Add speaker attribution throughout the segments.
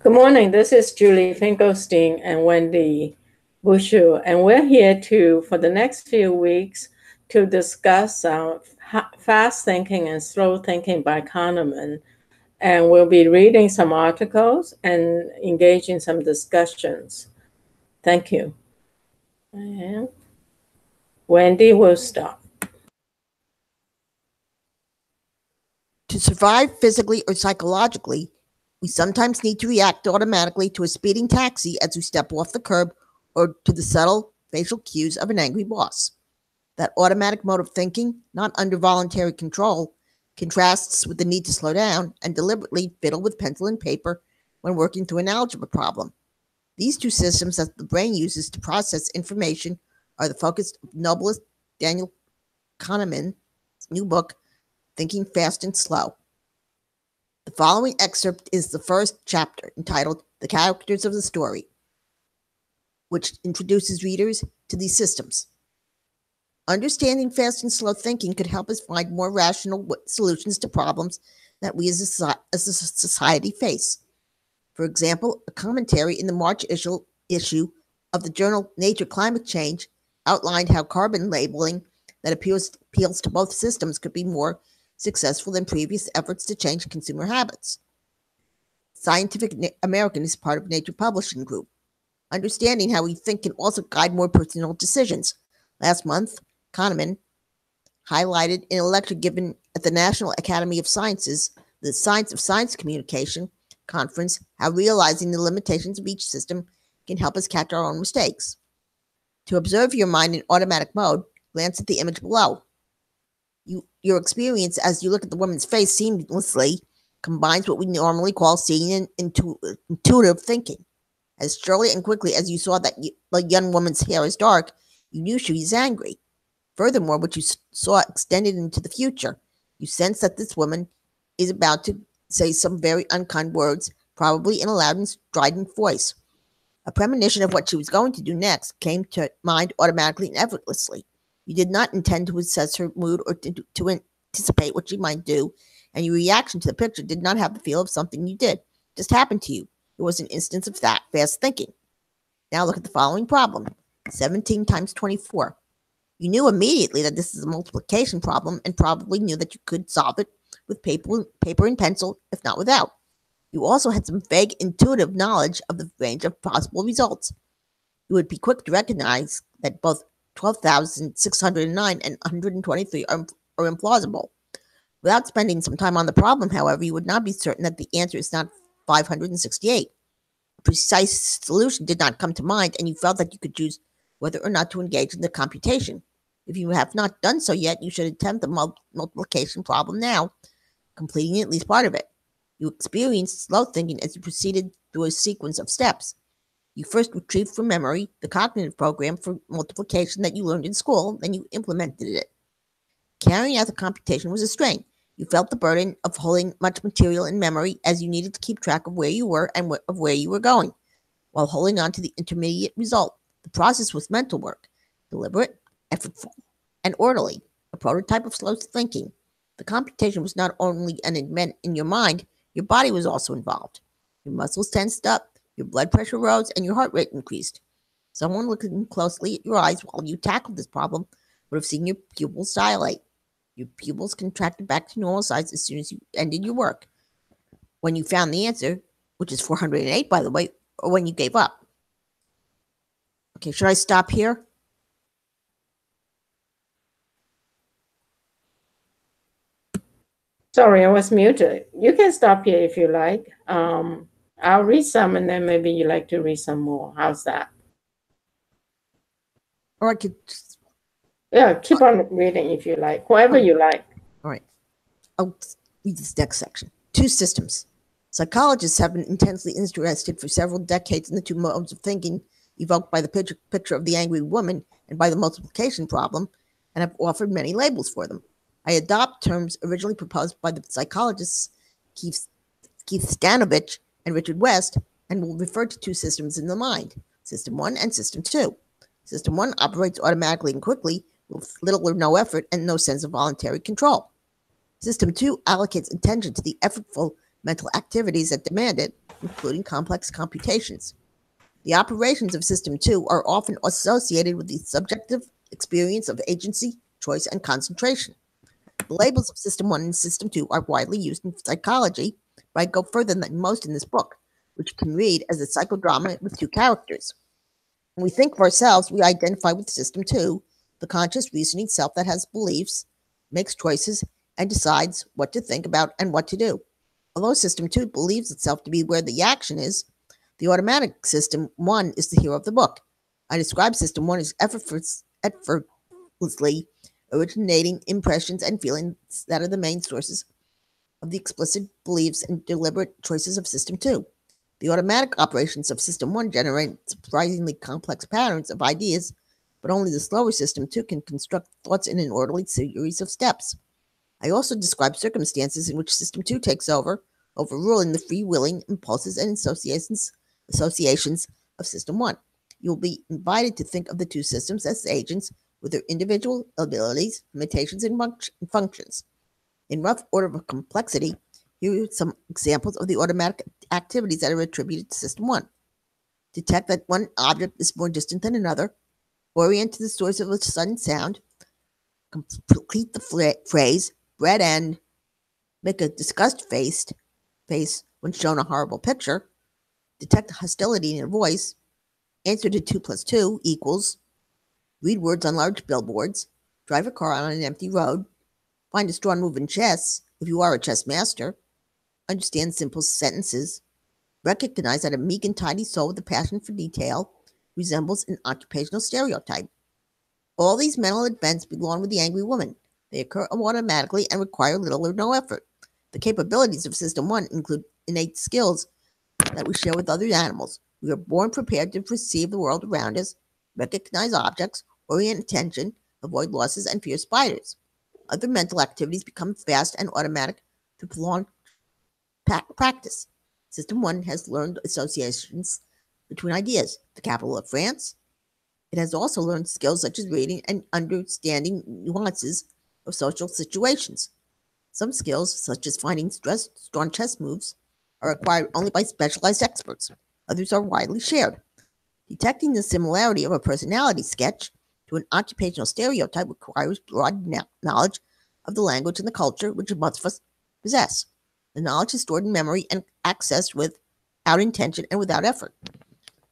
Speaker 1: Good morning. This is Julie Finkelstein and Wendy Bushu, and we're here for the next few weeks to discuss Fast Thinking and Slow Thinking by Kahnemann. And we'll be reading some articles and engaging some discussions. Thank you. And Wendy will start.
Speaker 2: To survive physically or psychologically, we sometimes need to react automatically to a speeding taxi as we step off the curb or to the subtle facial cues of an angry boss. That automatic mode of thinking, not under voluntary control, contrasts with the need to slow down and deliberately fiddle with pencil and paper when working through an algebra problem. These two systems that the brain uses to process information are the focus of novelist Daniel Kahnemann's new book, Thinking Fast and Slow. The following excerpt is the first chapter, entitled The Characters of the Story, which introduces readers to these systems. Understanding fast and slow thinking could help us find more rational solutions to problems that we as a society face. For example, a commentary in the March issue of the journal Nature Climate Change outlined how carbon labeling that appeals to both systems could be more successful than previous efforts to change consumer habits. Scientific American is part of Nature Publishing Group. Understanding how we think can also guide more personal decisions. Last month, Kahnemann highlighted in a lecture given at the National Academy of Sciences, the Science of Science Communication conference, how realizing the limitations of each system can help us catch our own mistakes. To observe your mind in automatic mode, glance at the image below. Your experience as you look at the woman's face seamlessly combines what we normally call seeing and intuitive thinking. As surely and quickly as you saw that the young woman's hair is dark, you knew she was angry. Furthermore, what you saw extended into the future. You sense that this woman is about to say some very unkind words, probably in a loud and strident voice. A premonition of what she was going to do next came to mind automatically and effortlessly. You did not intend to assess her mood or to anticipate what she might do, and your reaction to the picture did not have the feel of something you did. It just happened to you. It was an instance of that fast thinking. Now look at the following problem. 17 times 24. You knew immediately that this is a multiplication problem and probably knew that you could solve it with paper and pencil, if not without. You also had some vague intuitive knowledge of the range of possible results. You would be quick to recognize that both 12,609 and 123 are implausible. Without spending some time on the problem, however, you would not be certain that the answer is not 568. A precise solution did not come to mind, and you felt that you could choose whether or not to engage in the computation. If you have not done so yet, you should attempt the multiplication problem now, completing at least part of it. You experienced slow thinking as you proceeded through a sequence of steps. You first retrieved from memory the cognitive program for multiplication that you learned in school, then you implemented it. Carrying out the computation was a strain. You felt the burden of holding much material in memory as you needed to keep track of where you were and of where you were going, while holding on to the intermediate result. The process was mental work, deliberate, effortful, and orderly, a prototype of slow thinking. The computation was not only an event in your mind, your body was also involved. Your muscles tensed up, your blood pressure rose, and your heart rate increased. Someone looking closely at your eyes while you tackled this problem would have seen your pupils dilate. Your pupils contracted back to normal size as soon as you ended your work. When you found the answer, which is 408, by the way, or when you gave up. Okay, should I stop here?
Speaker 1: Sorry, I was muted. You can stop here if you like. I'll read some, and then maybe you'd like to read some more. How's that?
Speaker 2: Or I could just...
Speaker 1: Yeah, keep on reading if you like, whoever you like.
Speaker 2: All right. I'll read this next section. Two systems. Psychologists have been intensely interested for several decades in the two modes of thinking evoked by the picture of the angry woman and by the multiplication problem, and have offered many labels for them. I adopt terms originally proposed by the psychologists Keith Stanovich and Richard West, and will refer to two systems in the mind, System 1 and System 2. System 1 operates automatically and quickly, with little or no effort and no sense of voluntary control. System 2 allocates attention to the effortful mental activities that demand it, including complex computations. The operations of System 2 are often associated with the subjective experience of agency, choice, and concentration. The labels of System 1 and System 2 are widely used in psychology, but I go further than most in this book, which you can read as a psychodrama with two characters. When we think of ourselves, we identify with System 2, the conscious reasoning self that has beliefs, makes choices, and decides what to think about and what to do. Although System 2 believes itself to be where the action is, the automatic System 1 is the hero of the book. I describe System 1 as effortlessly originating impressions and feelings that are the main sources of the explicit beliefs and deliberate choices of System 2. The automatic operations of System 1 generate surprisingly complex patterns of ideas, but only the slower System 2 can construct thoughts in an orderly series of steps. I also describe circumstances in which System 2 takes over, overruling the free-willing impulses and associations of System 1. You will be invited to think of the two systems as agents with their individual abilities, limitations, and functions. In rough order of complexity, here are some examples of the automatic activities that are attributed to System 1. Detect that one object is more distant than another, orient to the source of a sudden sound, complete the phrase, bread end, make a disgust face when shown a horrible picture, detect hostility in a voice, answer to 2 plus 2 equals, read words on large billboards, drive a car on an empty road, find a strong move in chess if you are a chess master, understand simple sentences, recognize that a meek and tidy soul with a passion for detail resembles an occupational stereotype. All these mental events belong with the angry woman. They occur automatically and require little or no effort. The capabilities of System 1 include innate skills that we share with other animals. We are born prepared to perceive the world around us, recognize objects, orient attention, avoid losses, and fear spiders. Other mental activities become fast and automatic through prolonged practice. System 1 has learned associations between ideas. The capital of France. It has also learned skills such as reading and understanding nuances of social situations. Some skills, such as finding strong chess moves, are acquired only by specialized experts. Others are widely shared. Detecting the similarity of a personality sketch to an occupational stereotype requires broad knowledge of the language and the culture which most of us possess. The knowledge is stored in memory and accessed without intention and without effort.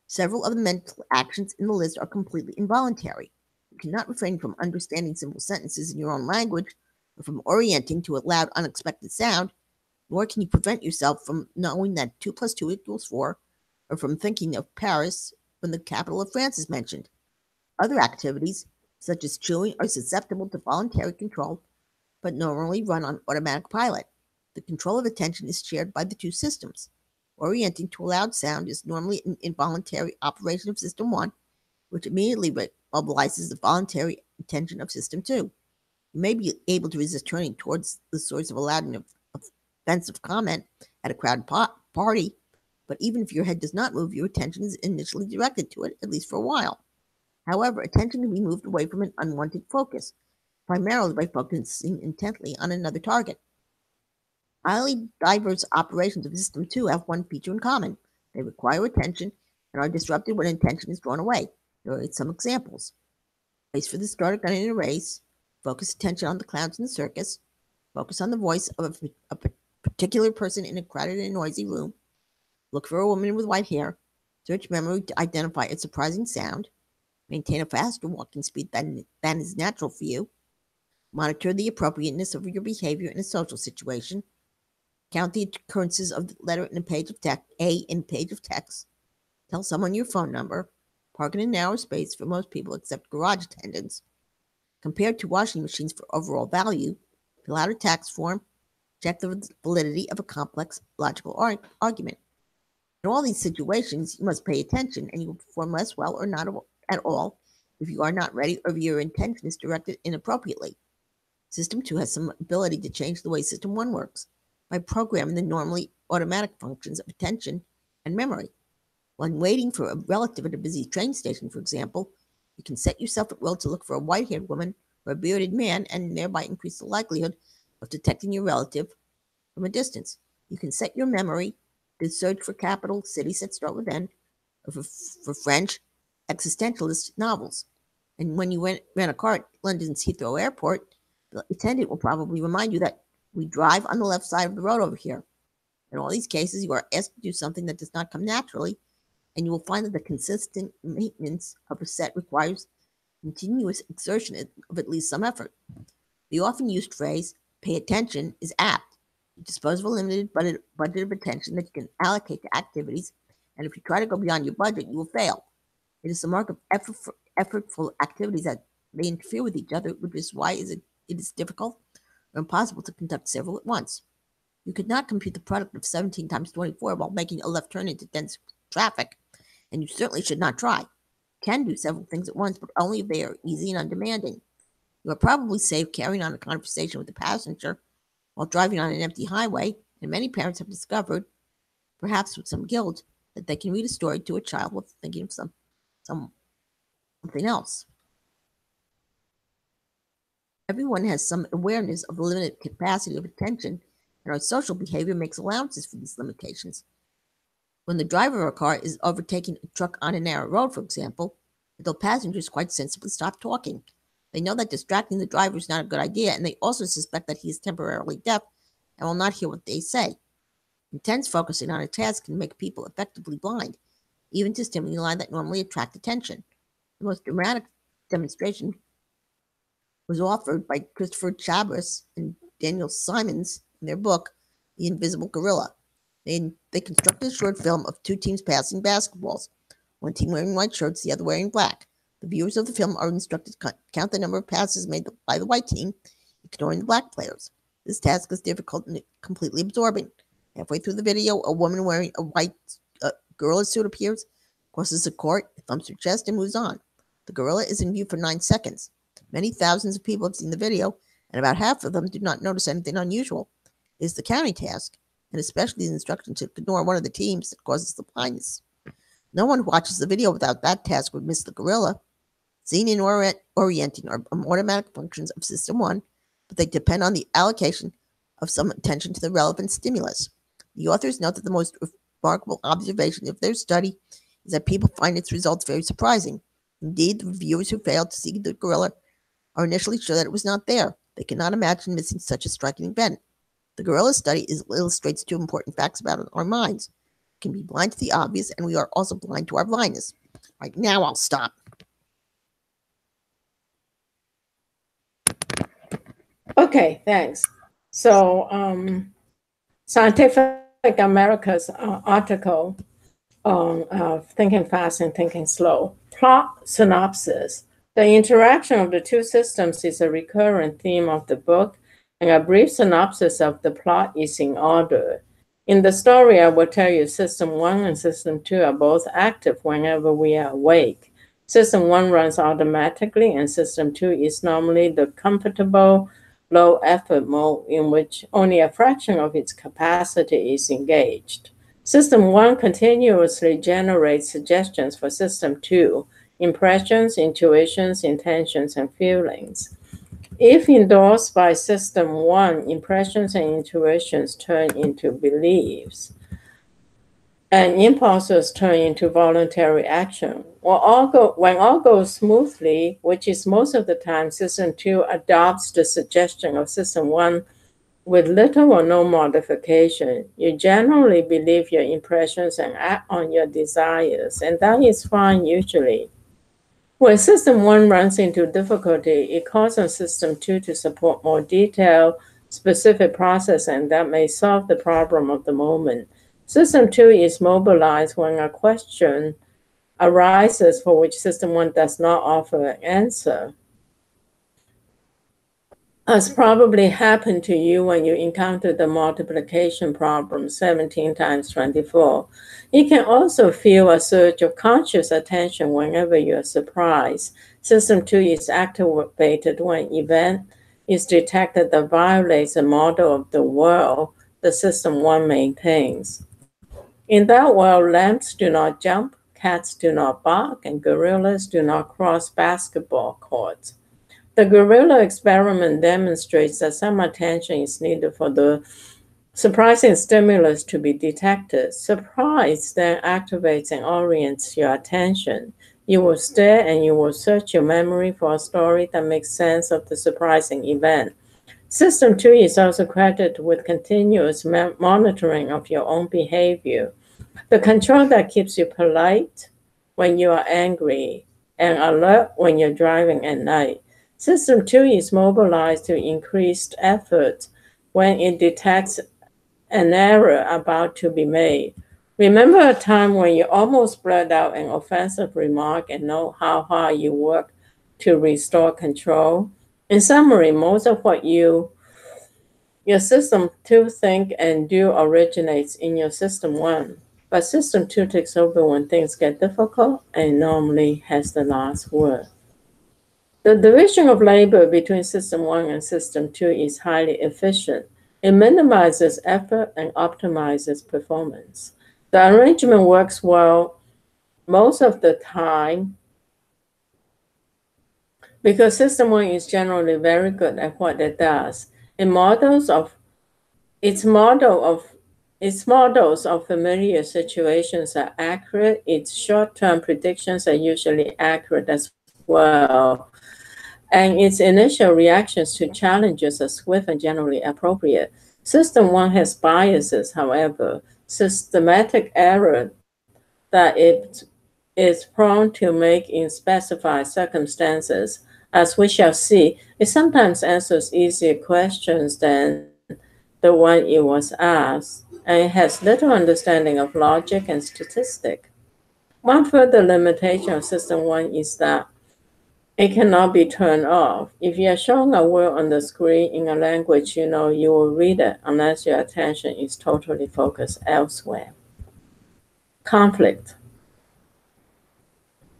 Speaker 2: Several of the mental actions in the list are completely involuntary. You cannot refrain from understanding simple sentences in your own language or from orienting to a loud, unexpected sound, nor can you prevent yourself from knowing that 2 plus 2 equals 4 or from thinking of Paris when the capital of France is mentioned. Other activities, such as chewing, are susceptible to voluntary control but normally run on automatic pilot. The control of attention is shared by the two systems. Orienting to a loud sound is normally an involuntary operation of System 1, which immediately mobilizes the voluntary attention of System 2. You may be able to resist turning towards the source of a loud and offensive comment at a crowded party, but even if your head does not move, your attention is initially directed to it, at least for a while. However, attention can be moved away from an unwanted focus, primarily by focusing intently on another target. Highly diverse operations of System 2 have one feature in common. They require attention and are disrupted when attention is drawn away. Here are some examples. Race for the starter gun in a race. Focus attention on the clowns in the circus. Focus on the voice of a particular person in a crowded and noisy room. Look for a woman with white hair. Search memory to identify a surprising sound. Maintain a faster walking speed than is natural for you. Monitor the appropriateness of your behavior in a social situation. Count the occurrences of the letter in a page of text, A in a page of text. Tell someone your phone number. Park in a narrow space for most people except garage attendants. Compare two washing machines for overall value. Fill out a tax form. Check the validity of a complex logical argument. In all these situations, you must pay attention and you will perform less well or not at all if you are not ready or if your attention is directed inappropriately. System 2 has some ability to change the way System 1 works by programming the normally automatic functions of attention and memory. When waiting for a relative at a busy train station, for example, you can set yourself at will to look for a white-haired woman or a bearded man and thereby increase the likelihood of detecting your relative from a distance. You can set your memory the search for capital cities that start with N, or for French existentialist novels. And when you rent a car at London's Heathrow Airport, the attendant will probably remind you that we drive on the left side of the road over here. In all these cases, you are asked to do something that does not come naturally, and you will find that the consistent maintenance of a set requires continuous exertion of at least some effort. The often used phrase, pay attention, is apt. You dispose of a limited budget of attention that you can allocate to activities, and if you try to go beyond your budget, you will fail. It is the mark of effortful activities that they interfere with each other, which is why it is difficult or impossible to conduct several at once. You could not compute the product of 17 times 24 while making a left turn into dense traffic, and you certainly should not try. You can do several things at once, but only if they are easy and undemanding. You are probably safe carrying on a conversation with a passenger while driving on an empty highway, and many parents have discovered, perhaps with some guilt, that they can read a story to a child while thinking of something else. Everyone has some awareness of the limited capacity of attention, and our social behavior makes allowances for these limitations. When the driver of a car is overtaking a truck on a narrow road, for example, the passengers quite sensibly stop talking. They know that distracting the driver is not a good idea, and they also suspect that he is temporarily deaf and will not hear what they say. Intense focusing on a task can make people effectively blind, even to stimuli that normally attract attention. The most dramatic demonstration was offered by Christopher Chabris and Daniel Simons in their book, The Invisible Gorilla. They constructed a short film of two teams passing basketballs, one team wearing white shirts, the other wearing black. The viewers of the film are instructed to count the number of passes made by the white team, ignoring the black players. This task is difficult and completely absorbing. Halfway through the video, a woman wearing a white gorilla suit appears, crosses the court, thumps her chest, and moves on. The gorilla is in view for 9 seconds. Many thousands of people have seen the video, and about half of them do not notice anything unusual. It is the counting task, and especially the instruction to ignore one of the teams, that causes the blindness. No one who watches the video without that task would miss the gorilla. Seeing and orienting are automatic functions of System 1, but they depend on the allocation of some attention to the relevant stimulus. The authors note that the most remarkable observation of their study is that people find its results very surprising. Indeed, the reviewers who failed to see the gorilla are initially sure that it was not there. They cannot imagine missing such a striking event. The gorilla study illustrates two important facts about our minds. We can be blind to the obvious, and we are also blind to our blindness. Right now, I'll stop.
Speaker 1: Okay, thanks. So, Scientific America's article on Thinking Fast and Thinking Slow. Plot synopsis. The interaction of the two systems is a recurrent theme of the book, and a brief synopsis of the plot is in order. In the story, I will tell you System 1 and System 2 are both active whenever we are awake. System 1 runs automatically, and System 2 is normally the comfortable, low-effort mode in which only a fraction of its capacity is engaged. System 1 continuously generates suggestions for System 2, impressions, intuitions, intentions, and feelings. If endorsed by System 1, impressions and intuitions turn into beliefs, and impulses turn into voluntary action. When all goes smoothly, which is most of the time, System 2 adopts the suggestion of System 1 with little or no modification. You generally believe your impressions and act on your desires, and that is fine usually. When System 1 runs into difficulty, it calls on System 2 to support more detailed, specific processing that may solve the problem of the moment. System 2 is mobilized when a question arises for which System 1 does not offer an answer. As probably happened to you when you encountered the multiplication problem 17 times 24. You can also feel a surge of conscious attention whenever you are surprised. System 2 is activated when an event is detected that violates the model of the world the System 1 maintains. In that world, lamps do not jump, cats do not bark, and gorillas do not cross basketball courts. The gorilla experiment demonstrates that some attention is needed for the surprising stimulus to be detected. Surprise then activates and orients your attention. You will stare and you will search your memory for a story that makes sense of the surprising event. System 2 is also credited with continuous monitoring of your own behavior. The control that keeps you polite when you are angry and alert when you're driving at night. System 2 is mobilized to increased effort when it detects an error about to be made. Remember a time when you almost blurt out an offensive remark and know how hard you work to restore control? In summary, most of what your system 2 think and do originates in your system 1. But system 2 takes over when things get difficult and normally has the last word. The division of labor between system 1 and system 2 is highly efficient. It minimizes effort and optimizes performance. The arrangement works well most of the time because system 1 is generally very good at what it does. Its models of familiar situations are accurate. Its short-term predictions are usually accurate as well. And its initial reactions to challenges are swift and generally appropriate. System 1 has biases, however, systematic error that it is prone to make in specified circumstances. As we shall see, it sometimes answers easier questions than the one it was asked, and it has little understanding of logic and statistic. One further limitation of System 1 is that it cannot be turned off. If you are showing a word on the screen in a language you know, you will read it unless your attention is totally focused elsewhere. Conflict.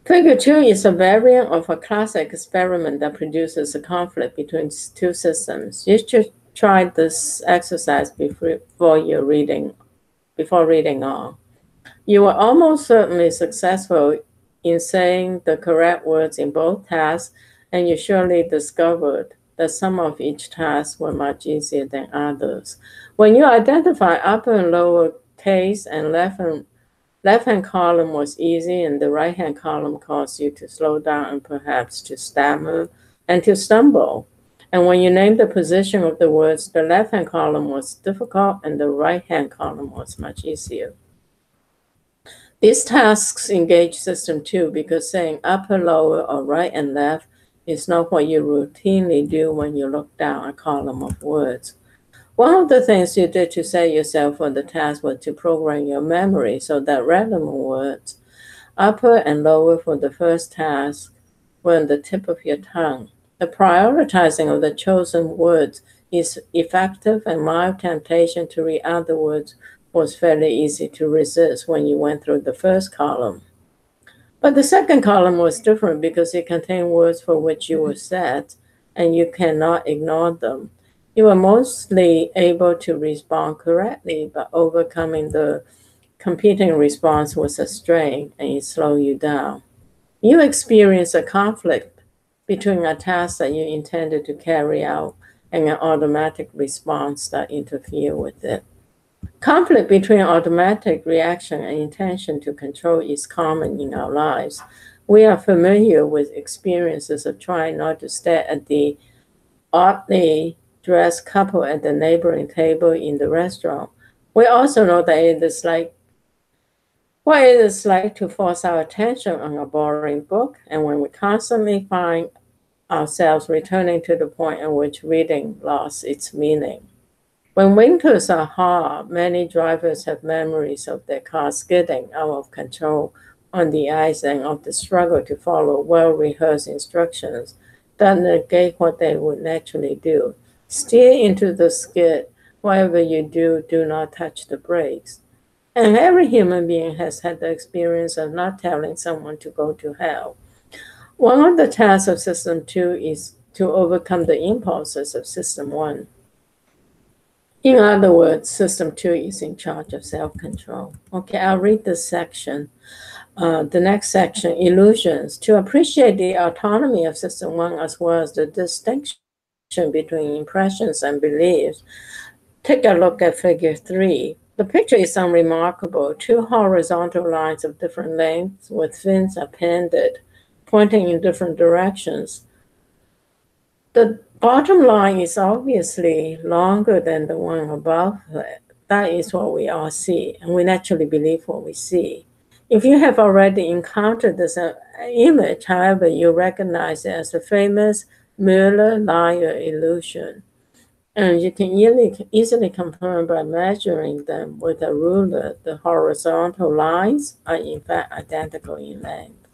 Speaker 1: Figure 2 is a variant of a classic experiment that produces a conflict between two systems. You should try this exercise before reading on. You were almost certainly successful in saying the correct words in both tasks, and you surely discovered that some of each task were much easier than others. When you identify upper and lower case and left-hand column was easy and the right-hand column caused you to slow down and perhaps to stammer and to stumble. And when you named the position of the words, the left-hand column was difficult and the right-hand column was much easier. These tasks engage System 2 because saying upper, lower, or right and left is not what you routinely do when you look down a column of words. One of the things you did to set yourself for the task was to program your memory so that random words, upper and lower for the first task, were on the tip of your tongue. The prioritizing of the chosen words is effective, and mild temptation to read other words was fairly easy to resist when you went through the first column. But the second column was different because it contained words for which you were set, and you cannot ignore them. You were mostly able to respond correctly, but overcoming the competing response was a strain and it slowed you down. You experience a conflict between a task that you intended to carry out and an automatic response that interfered with it. Conflict between automatic reaction and intention to control is common in our lives. We are familiar with experiences of trying not to stare at the oddly dressed couple at the neighboring table in the restaurant. We also know that it is like what it is like to force our attention on a boring book, and when we constantly find ourselves returning to the point at which reading lost its meaning. When winters are hard, many drivers have memories of their car skidding out of control on the ice and of the struggle to follow well-rehearsed instructions that negate what they would naturally do. Steer into the skid. Whatever you do, do not touch the brakes. And every human being has had the experience of not telling someone to go to hell. One of the tasks of System 2 is to overcome the impulses of System 1. In other words, System 2 is in charge of self-control. Okay, I'll read this section. The next section, illusions. To appreciate the autonomy of System 1 as well as the distinction between impressions and beliefs, Take a look at figure 3. The picture is unremarkable. Two horizontal lines of different lengths with fins appended, pointing in different directions. The bottom line is obviously longer than the one above it. That is what we all see, and we naturally believe what we see. If you have already encountered this image, however, you recognize it as the famous Müller-Lyer illusion. And you can easily confirm by measuring them with a ruler. The horizontal lines are in fact identical in length.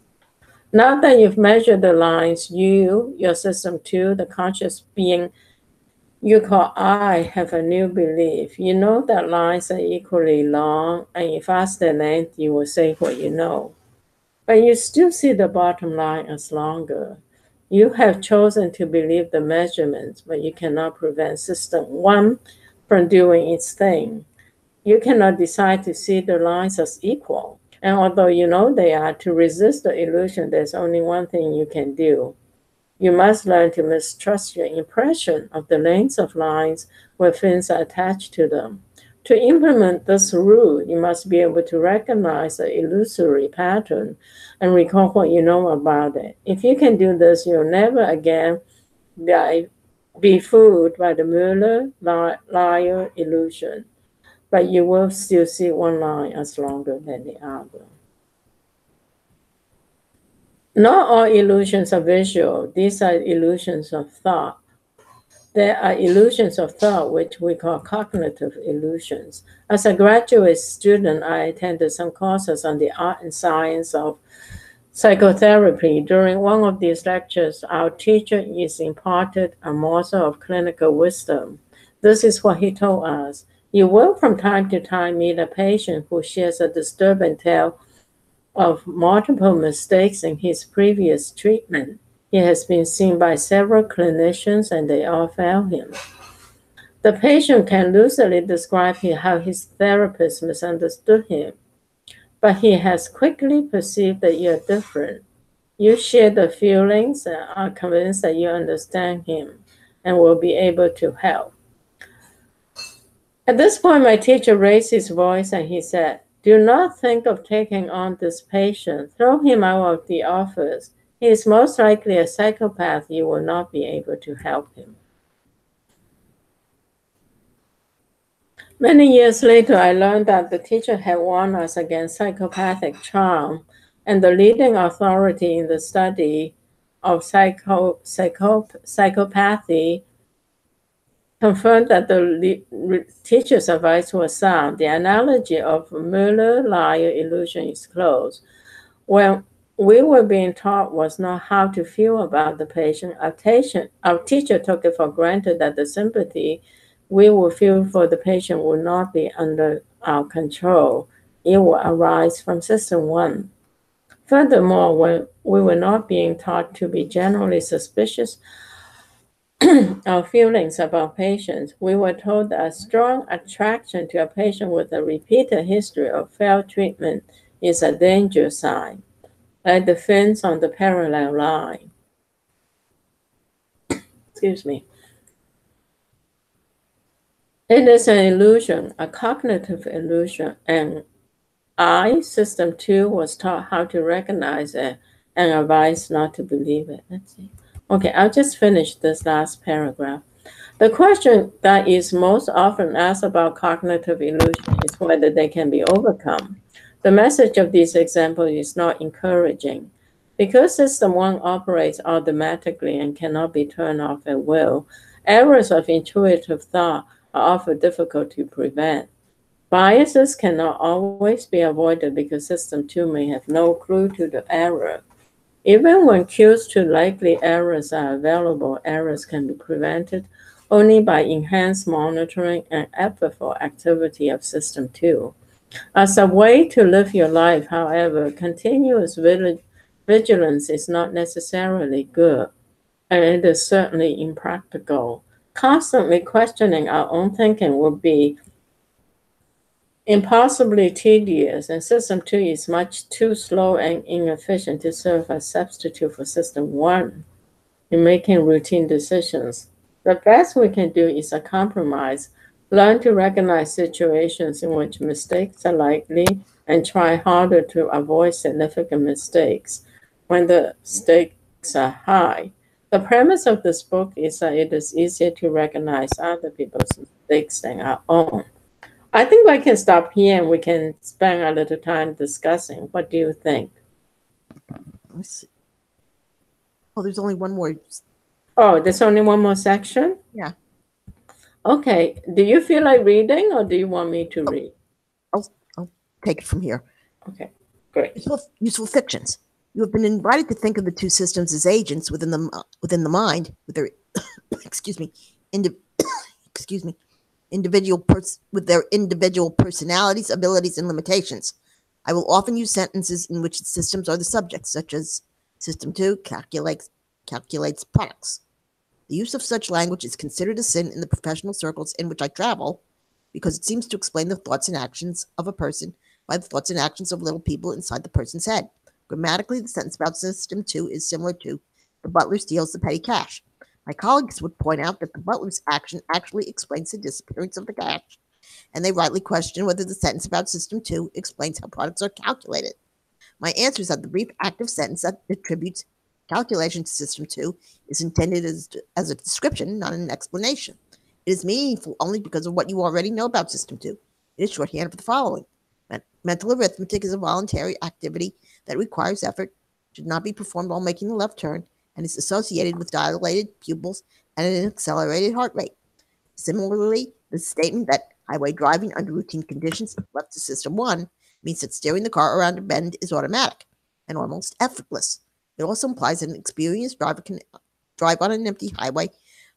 Speaker 1: Now that you've measured the lines, you, your system 2, the conscious being you call I, have a new belief. You know that lines are equally long, and if asked their length, you will say what you know. But you still see the bottom line as longer. You have chosen to believe the measurements, but you cannot prevent system 1 from doing its thing. You cannot decide to see the lines as equal. And although you know they are, to resist the illusion, there's only one thing you can do. You must learn to mistrust your impression of the lengths of lines where fins are attached to them. To implement this rule, you must be able to recognize the illusory pattern and recall what you know about it. If you can do this, you'll never again be fooled by the Müller-Lyer illusion, but you will still see one line as longer than the other. Not all illusions are visual. These are illusions of thought. There are illusions of thought, which we call cognitive illusions. As a graduate student, I attended some courses on the art and science of psychotherapy. During one of these lectures, our teacher is imparted a morsel of clinical wisdom. This is what he told us. You will from time to time meet a patient who shares a disturbing tale of multiple mistakes in his previous treatment. He has been seen by several clinicians and they all failed him. The patient can lucidly describe how his therapist misunderstood him, but he has quickly perceived that you're different. You share the feelings and are convinced that you understand him and will be able to help. At this point, my teacher raised his voice and he said, "Do not think of taking on this patient. Throw him out of the office. He is most likely a psychopath. You will not be able to help him." Many years later, I learned that the teacher had warned us against psychopathic charm, and the leading authority in the study of psychopathy confirmed that the teacher's advice was sound. The analogy of Müller-Lyer illusion is close. When we were being taught was not how to feel about the patient, our teacher took it for granted that the sympathy we will feel for the patient will not be under our control. It will arise from system 1. Furthermore, when we were not being taught to be generally suspicious our feelings about patients, we were told that a strong attraction to a patient with a repeated history of failed treatment is a danger sign, like the fins on the parallel line. Excuse me. It is an illusion, a cognitive illusion, and I, System 2, was taught how to recognize it and advised not to believe it. Let's see. Okay, I'll just finish this last paragraph. The question that is most often asked about cognitive illusion is whether they can be overcome. The message of this example is not encouraging. Because System 1 operates automatically and cannot be turned off at will, errors of intuitive thought are often difficult to prevent. Biases cannot always be avoided because System 2 may have no clue to the error. Even when cues to likely errors are available, errors can be prevented only by enhanced monitoring and effortful activity of System 2. As a way to live your life, however, continuous vigilance is not necessarily good, and it is certainly impractical. Constantly questioning our own thinking will be impossibly tedious, and System 2 is much too slow and inefficient to serve as substitute for System 1 in making routine decisions. The best we can do is a compromise Learn to recognize situations in which mistakes are likely and try harder to avoid significant mistakes when the stakes are high. The premise of this book is that it is easier to recognize other people's mistakes than our own. I think I can stop here and we can spend a little time discussing. What do you think?
Speaker 2: Let's see. Oh, there's only one more.
Speaker 1: Oh, there's only one more section?
Speaker 2: Yeah.
Speaker 1: Okay. Do you feel like reading or do you want me to read?
Speaker 2: I'll take it from here.
Speaker 1: Okay, great.
Speaker 2: Useful fictions. You have been invited to think of the two systems as agents within the mind, with their excuse me, excuse me, with their individual personalities, abilities, and limitations. I will often use sentences in which the systems are the subjects, such as System 2 calculates products. The use of such language is considered a sin in the professional circles in which I travel because it seems to explain the thoughts and actions of a person by the thoughts and actions of little people inside the person's head. Grammatically, the sentence about System 2 is similar to the butler steals the petty cash. My colleagues would point out that the butler's action actually explains the disappearance of the cash, and they rightly question whether the sentence about System 2 explains how products are calculated. My answer is that the brief active sentence that attributes calculation to System 2 is intended as a description, not an explanation. It is meaningful only because of what you already know about System 2. It is shorthand for the following. Mental arithmetic is a voluntary activity that requires effort, should not be performed while making a left turn, and is associated with dilated pupils and an accelerated heart rate. Similarly, the statement that highway driving under routine conditions left to System 1 means that steering the car around a bend is automatic and almost effortless. It also implies that an experienced driver can drive on an empty highway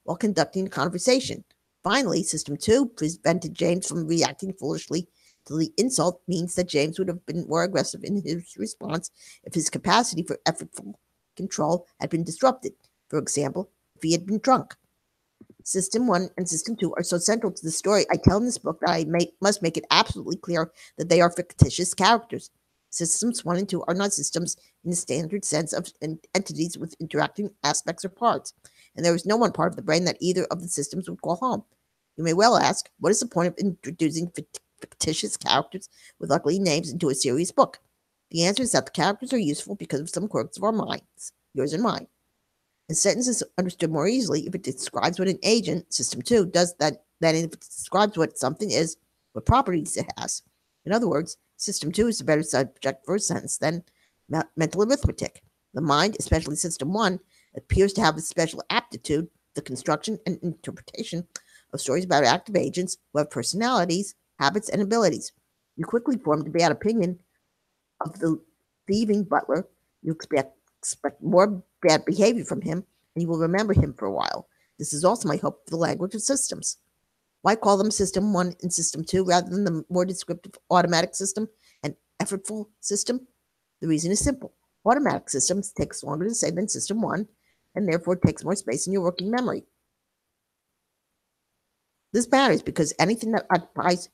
Speaker 2: while conducting a conversation. Finally, System 2 prevented James from reacting foolishly to the insult means that James would have been more aggressive in his response if his capacity for effortful control had been disrupted. For example, if he had been drunk. System 1 and System 2 are so central to the story I tell in this book that I must make it absolutely clear that they are fictitious characters. Systems 1 and 2 are not systems in the standard sense of entities with interacting aspects or parts, and there is no one part of the brain that either of the systems would call home. You may well ask, what is the point of introducing fictitious characters with ugly names into a serious book? The answer is that the characters are useful because of some quirks of our minds, yours and mine. A sentence is understood more easily if it describes what an agent, System 2, does than if it describes what something is, what properties it has. In other words, System 2 is a better subject for a sentence than mental arithmetic. The mind, especially System 1, appears to have a special aptitude for the construction and interpretation of stories about active agents who have personalities, habits, and abilities. You quickly formed a bad opinion of the thieving butler. You expect more bad behavior from him, and you will remember him for a while. This is also my hope for the language of systems. Why call them System 1 and System 2 rather than the more descriptive automatic system and effortful system? The reason is simple. Automatic systems takes longer to say than System 1, and therefore takes more space in your working memory. This matters because anything that occupies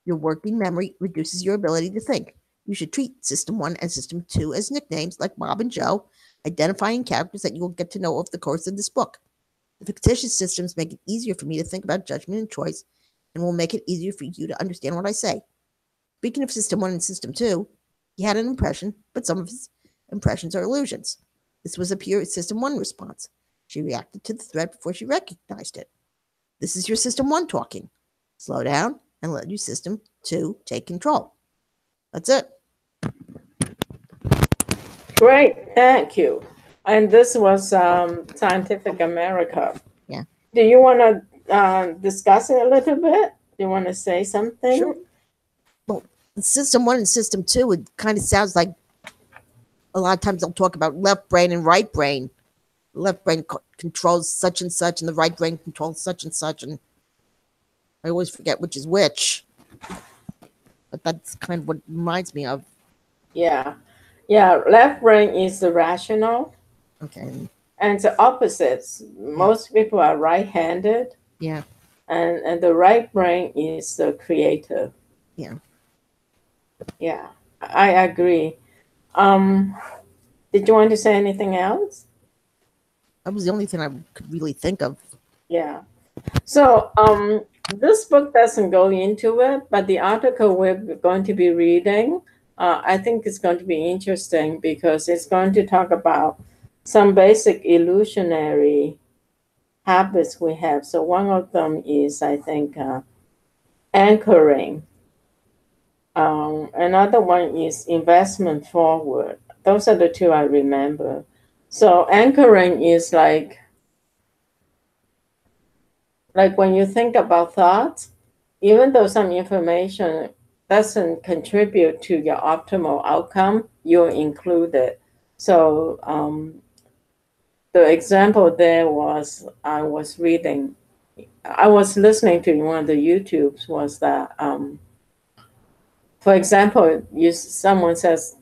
Speaker 2: your working memory reduces your ability to think. You should treat System 1 and System 2 as nicknames like Bob and Joe, identifying characters that you will get to know over the course of this book. The fictitious systems make it easier for me to think about judgment and choice, and will make it easier for you to understand what I say. Speaking of System 1 and System 2, he had an impression, but some of his impressions are illusions. This was a pure System 1 response. She reacted to the threat before she recognized it. This is your System 1 talking. Slow down and let your System 2 take control. That's it.
Speaker 1: Great, thank you. And this was Scientific America.
Speaker 2: Yeah.
Speaker 1: Do you want to discuss it a little bit? Do you want to say something?
Speaker 2: Sure. Well, System 1 and System 2, it kind of sounds like a lot of times they'll talk about left brain and right brain. The left brain controls such and such, and the right brain controls such and such, and I always forget which is which. But that's kind of what it reminds me of.
Speaker 1: Yeah. Yeah, left brain is the rational.
Speaker 2: Okay.
Speaker 1: And the opposites. Most people are right-handed.
Speaker 2: Yeah.
Speaker 1: And the right brain is the creative.
Speaker 2: Yeah.
Speaker 1: Yeah, I agree. Did you want to say anything else?
Speaker 2: That was the only thing I could really think of.
Speaker 1: Yeah. So This book doesn't go into it, but the article we're going to be reading, I think it's going to be interesting because it's going to talk about some basic illusionary habits we have. So one of them is, I think, anchoring. Another one is investment forward. Those are the two I remember. So anchoring is like when you think about thoughts, even though some information doesn't contribute to your optimal outcome, you'll include it. So the example there was I was listening to one of the YouTubes was that for example, someone says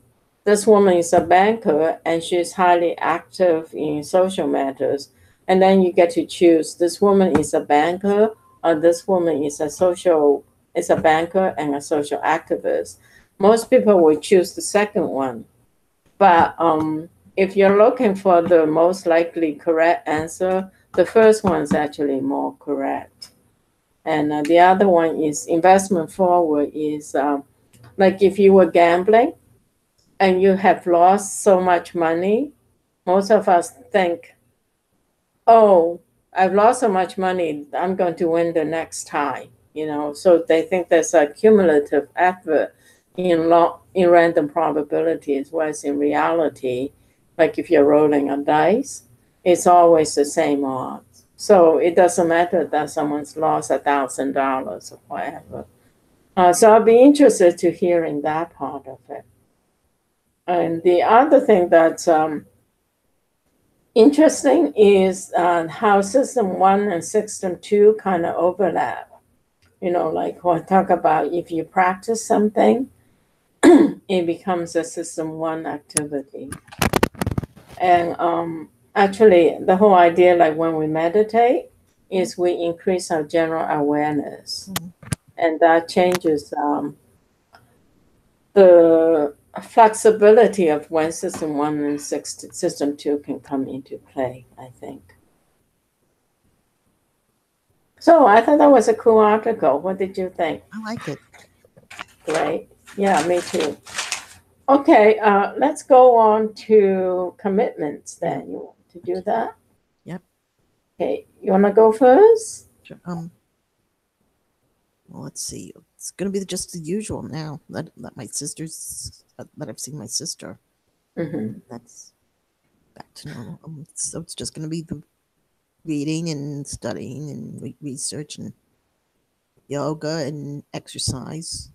Speaker 1: this woman is a banker and she's highly active in social matters, and then you get to choose this woman is a banker or this woman is a banker and a social activist. Most people would choose the second one, but if you're looking for the most likely correct answer, the first one's actually more correct. And the other one is investment forward is like if you were gambling and you have lost so much money, most of us think, oh, I've lost so much money, I'm going to win the next time, you know. So they think there's a cumulative effort in random probabilities, whereas in reality, like if you're rolling a dice, it's always the same odds. So it doesn't matter that someone's lost $1,000 or whatever. So I'll be interested to hearing that part of it. And the other thing that's interesting is how system one and system two kind of overlap. You know, like we'll talk about if you practice something, it becomes a system one activity. And actually, the whole idea, like when we meditate, is we increase our general awareness. And that changes the flexibility of when system one and system two can come into play, I think. So I thought that was a cool article. What did you think?
Speaker 2: I like it.
Speaker 1: Great. Yeah, me too. Okay, let's go on to commitments then. You want to do that?
Speaker 2: Yep.
Speaker 1: Okay, you want to go first?
Speaker 2: Sure. Well, let's see. It's gonna be just the usual now. That my sister's that I've seen my sister.
Speaker 1: Mm-hmm.
Speaker 2: That's back to normal. So it's just gonna be the reading and studying and research and yoga and exercise.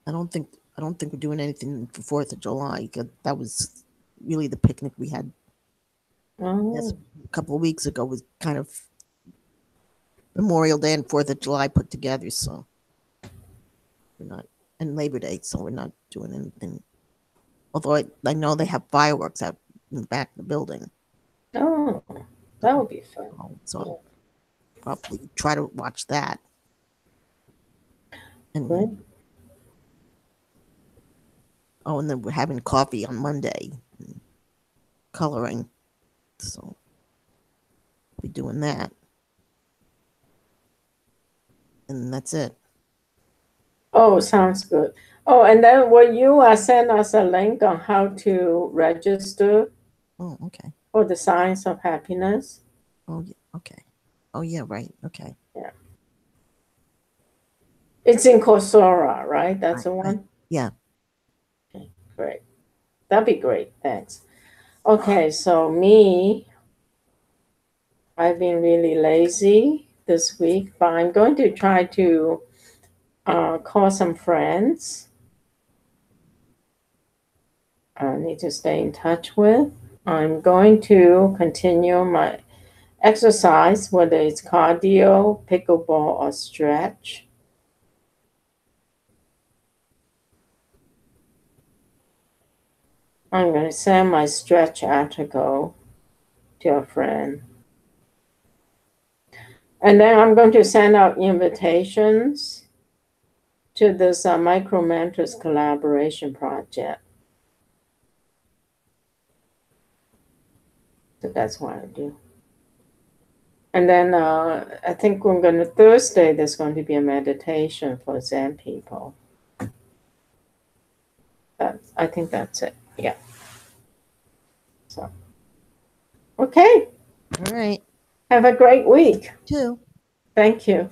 Speaker 2: I don't think we're doing anything for 4th of July. That was really the picnic we had
Speaker 1: Oh,
Speaker 2: a couple of weeks ago was kind of Memorial Day and 4th of July put together. So we're not and Labor Day, so we're not doing anything. Although I know they have fireworks out in the back of the building.
Speaker 1: oh, that would be fun.
Speaker 2: So I'll probably try to watch that. And
Speaker 1: Great.
Speaker 2: and then we're having coffee on Monday, coloring. So we'll be doing that. And that's it.
Speaker 1: Oh, sounds good. Oh, and then will you send us a link on how to register
Speaker 2: Oh, okay.
Speaker 1: for the Science of Happiness?
Speaker 2: Oh, yeah. Okay. Oh, yeah. Right. Okay.
Speaker 1: Yeah. It's in Coursera, right? That's the one?
Speaker 2: Yeah.
Speaker 1: Okay, great. That'd be great. Thanks. Okay, so me, I've been really lazy this week, but I'm going to try to call some friends I need to stay in touch with. I'm going to continue my exercise, whether it's cardio, pickleball, or stretch. I'm going to send my stretch article to a friend. And then I'm going to send out invitations to this Micro Mentors collaboration project. So that's what I do. And then I think we're going to Thursday. There's going to be a meditation for Zen people. I think that's it. Yeah. So, okay.
Speaker 2: All right.
Speaker 1: Have a great week.
Speaker 2: Two.
Speaker 1: Thank you.